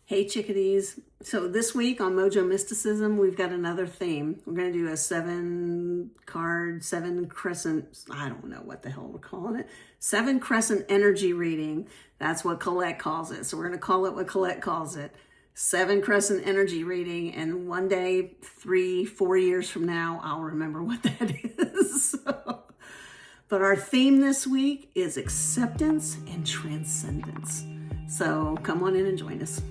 Hey chickadees. So this week on Mojo Mysticism, we've got another theme. We're going to do a 7-card, 7 crescent, I don't know what the hell we're calling it, 7 crescent energy reading. That's what Colette calls it. So we're going to call it what Colette calls it. 7 crescent energy reading. And one day, 3-4 years from now, I'll remember what that is. But our theme this week is acceptance and transcendence. So come on in and join us.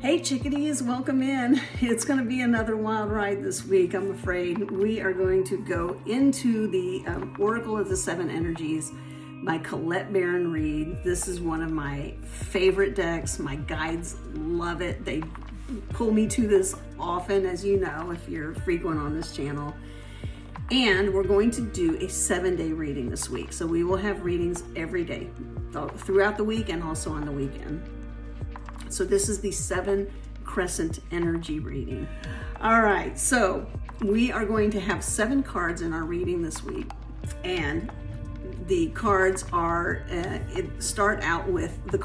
Hey chickadees, welcome in. It's going to be another wild ride this week, I'm afraid. We are going to go into the Oracle of the Seven Energies by Colette Baron Reid. This is one of my favorite decks. My guides love it. They pull me to this often, as you know, if you're frequent on this channel. And we're going to do a 7-day reading this week. So we will have readings every day throughout the week and also on the weekend. So this is the 7 crescent energy reading. All right, so we are going to have 7 cards in our reading this week. And the cards are, start out with the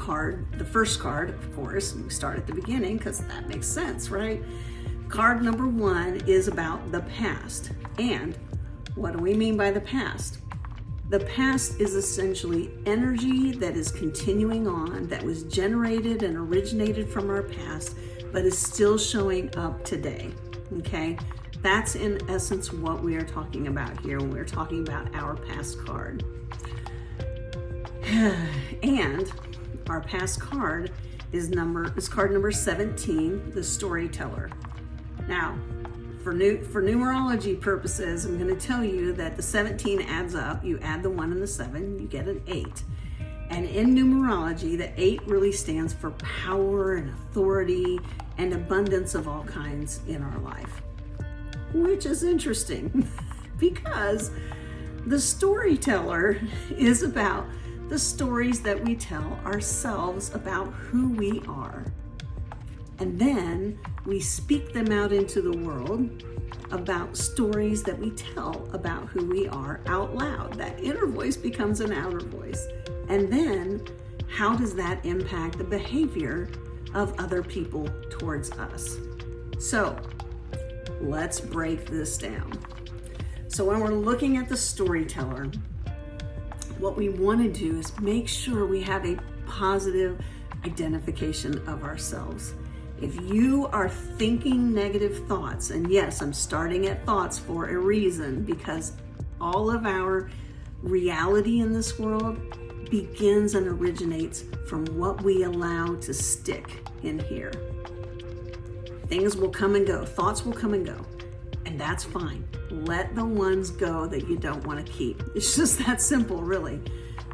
first card, of course. We start at the beginning because that makes sense, right? Card number 1 is about the past. And what do we mean by the past? The past is essentially energy that is continuing on, that was generated and originated from our past, but is still showing up today, okay? That's in essence what we are talking about here when we're talking about our past card. And our past card is card number 17, the storyteller. Now, for numerology purposes, I'm going to tell you that the 17 adds up. You add the 1 and the 7, you get an 8. And in numerology, the 8 really stands for power and authority and abundance of all kinds in our life. Which is interesting because the storyteller is about the stories that we tell ourselves about who we are. And then we speak them out into the world about stories that we tell about who we are out loud. That inner voice becomes an outer voice. And then how does that impact the behavior of other people towards us? So let's break this down. So when we're looking at the storyteller, what we want to do is make sure we have a positive identification of ourselves. If you are thinking negative thoughts, and yes, I'm starting at thoughts for a reason, because all of our reality in this world begins and originates from what we allow to stick in here. Things will come and go, thoughts will come and go, and that's fine. Let the ones go that you don't want to keep. It's just that simple, really.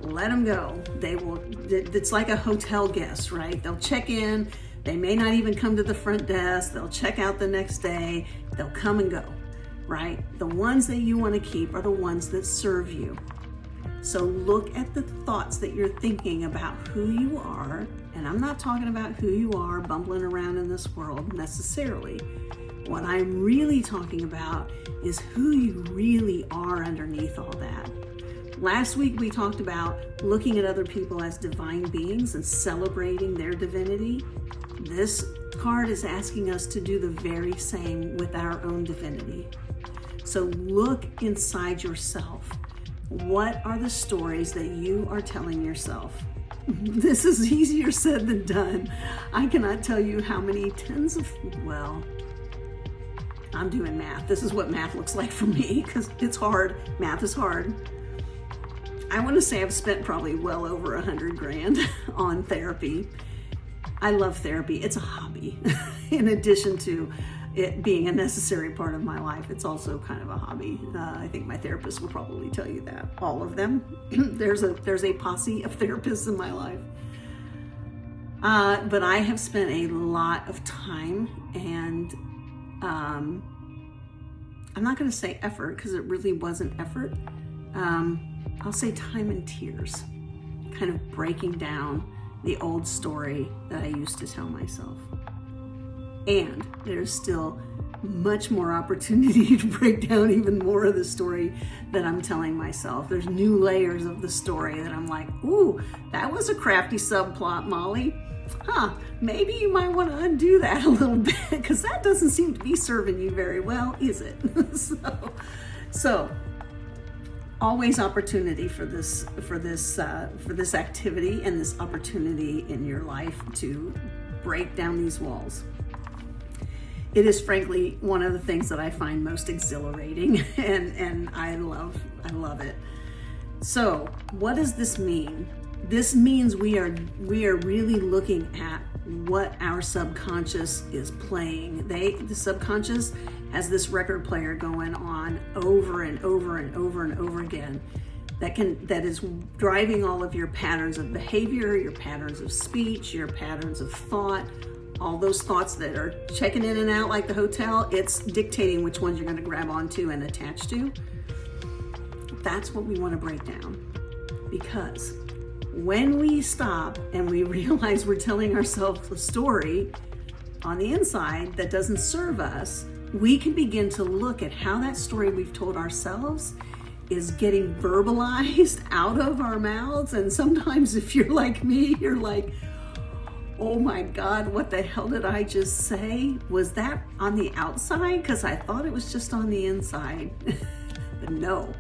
Let them go. It's like a hotel guest, right? They'll check in. They may not even come to the front desk. They'll check out the next day. They'll come and go, right? The ones that you want to keep are the ones that serve you. So look at the thoughts that you're thinking about who you are. And I'm not talking about who you are bumbling around in this world necessarily. What I'm really talking about is who you really are underneath all that. Last week we talked about looking at other people as divine beings and celebrating their divinity. This card is asking us to do the very same with our own divinity. So look inside yourself. What are the stories that you are telling yourself? This is easier said than done. I cannot tell you how many I'm doing math. This is what math looks like for me because it's hard. Math is hard. I want to say I've spent probably well over $100,000 on therapy. I love therapy. It's a hobby. In addition to it being a necessary part of my life, it's also kind of a hobby. I think my therapist will probably tell you that. All of them. There's a posse of therapists in my life. But I have spent a lot of time and I'm not going to say effort because it really wasn't effort. I'll say time and tears, kind of breaking down the old story that I used to tell myself. And there's still much more opportunity to break down even more of the story that I'm telling myself. There's new layers of the story that I'm like, ooh, that was a crafty subplot, Molly. Maybe you might want to undo that a little bit, because that doesn't seem to be serving you very well, is it? So always opportunity for this activity, and this opportunity in your life to break down these walls. It is frankly one of the things that I find most exhilarating, and I love it. So what does this mean? This means we are really looking at what our subconscious is playing. The subconscious has this record player going on over and over and over and over again that is driving all of your patterns of behavior, your patterns of speech, your patterns of thought, all those thoughts that are checking in and out like the hotel. It's dictating which ones you're going to grab onto and attach to. That's what we want to break down, because when we stop and we realize we're telling ourselves a story on the inside that doesn't serve us, we can begin to look at how that story we've told ourselves is getting verbalized out of our mouths. And sometimes if you're like me, you're like, oh my God, what the hell did I just say? Was that on the outside? Because I thought it was just on the inside. But no,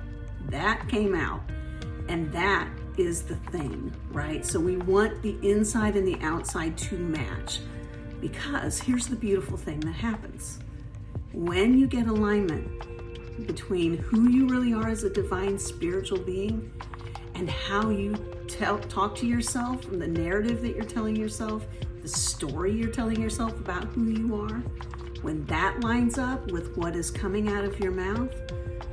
that came out. And that is the thing, right? So we want the inside and the outside to match, because here's the beautiful thing that happens. When you get alignment between who you really are as a divine spiritual being and how you talk to yourself, and the narrative that you're telling yourself, the story you're telling yourself about who you are, when that lines up with what is coming out of your mouth,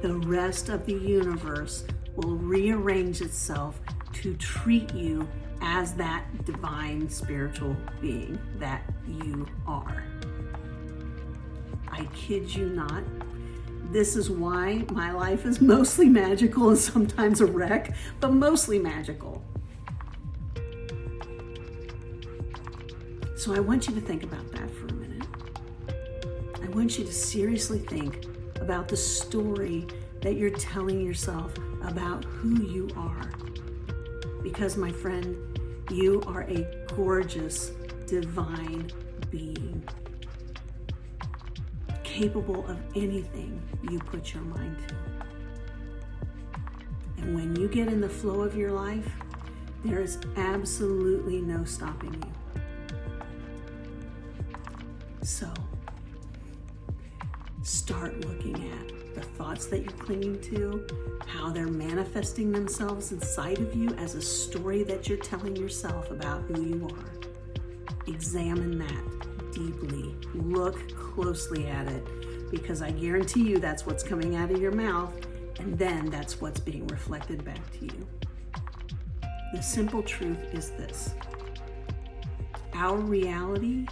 the rest of the universe will rearrange itself to treat you as that divine spiritual being that you are. I kid you not. This is why my life is mostly magical and sometimes a wreck, but mostly magical. So I want you to think about that for a minute. I want you to seriously think about the story that you're telling yourself about who you are. Because, my friend, you are a gorgeous, divine being, capable of anything you put your mind to. And when you get in the flow of your life, there is absolutely no stopping you. So, start looking at the thoughts that you're clinging to, how they're manifesting themselves inside of you as a story that you're telling yourself about who you are. Examine that deeply. Look closely at it, because I guarantee you that's what's coming out of your mouth, and then that's what's being reflected back to you. The simple truth is this: our reality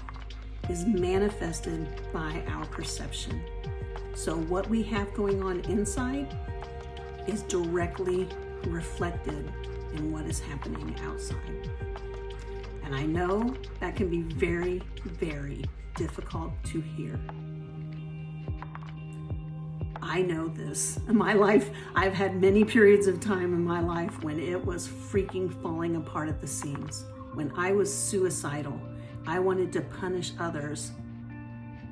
is manifested by our perception. So what we have going on inside is directly reflected in what is happening outside. And I know that can be very, very difficult to hear. I know this. In my life, I've had many periods of time in my life when it was freaking falling apart at the seams. When I was suicidal, I wanted to punish others.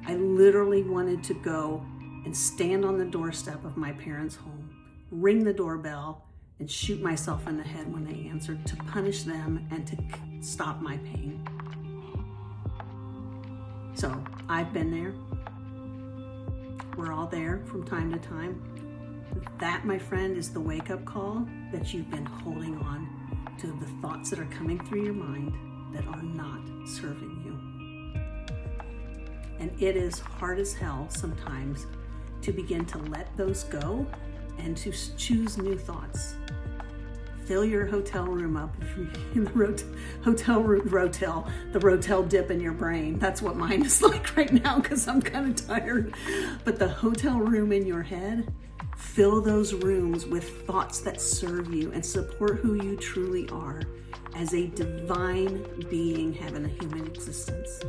I literally wanted to go and stand on the doorstep of my parents' home, ring the doorbell, and shoot myself in the head when they answered, to punish them and to stop my pain. So I've been there. We're all there from time to time. That, my friend, is the wake-up call that you've been holding on to, the thoughts that are coming through your mind that are not serving you. And it is hard as hell sometimes to begin to let those go and to choose new thoughts. Fill your hotel room up in the rotel dip in your brain. That's what mine is like right now, because I'm kind of tired. But the hotel room in your head, fill those rooms with thoughts that serve you and support who you truly are as a divine being having a human existence.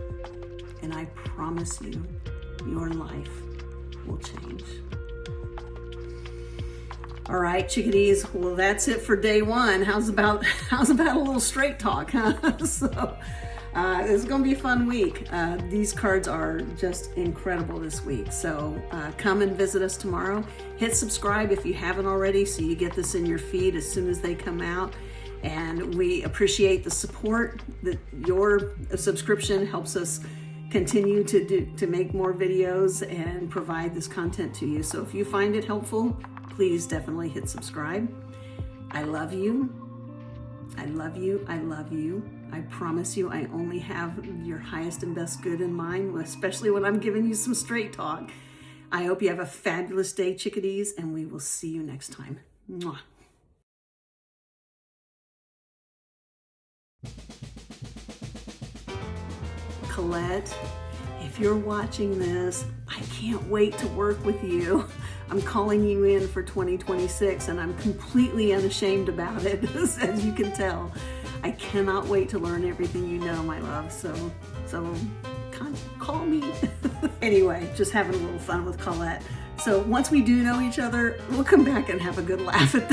And I promise you, your life will change. All right, chickadees. Well, that's it for day one. How's about a little straight talk, huh? So it's going to be a fun week. These cards are just incredible this week. So come and visit us tomorrow. Hit subscribe if you haven't already, so you get this in your feed as soon as they come out. And we appreciate the support. That your subscription helps us continue to make more videos and provide this content to you. So if you find it helpful, please definitely hit subscribe. I love you. I love you. I love you. I promise you, I only have your highest and best good in mind, especially when I'm giving you some straight talk. I hope you have a fabulous day, chickadees, and we will see you next time. Mwah. Colette, if you're watching this, I can't wait to work with you. I'm calling you in for 2026, and I'm completely unashamed about it, as you can tell. I cannot wait to learn everything you know, my love. So call me. Anyway, just having a little fun with Colette. So once we do know each other, we'll come back and have a good laugh at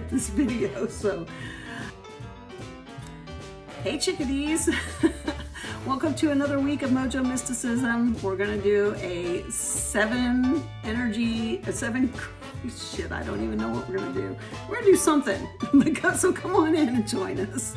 this video. So, hey chickadees. Welcome to another week of Mojo Mysticism. We're gonna do a seven, I don't even know what we're gonna do. We're gonna do something, so come on in and join us.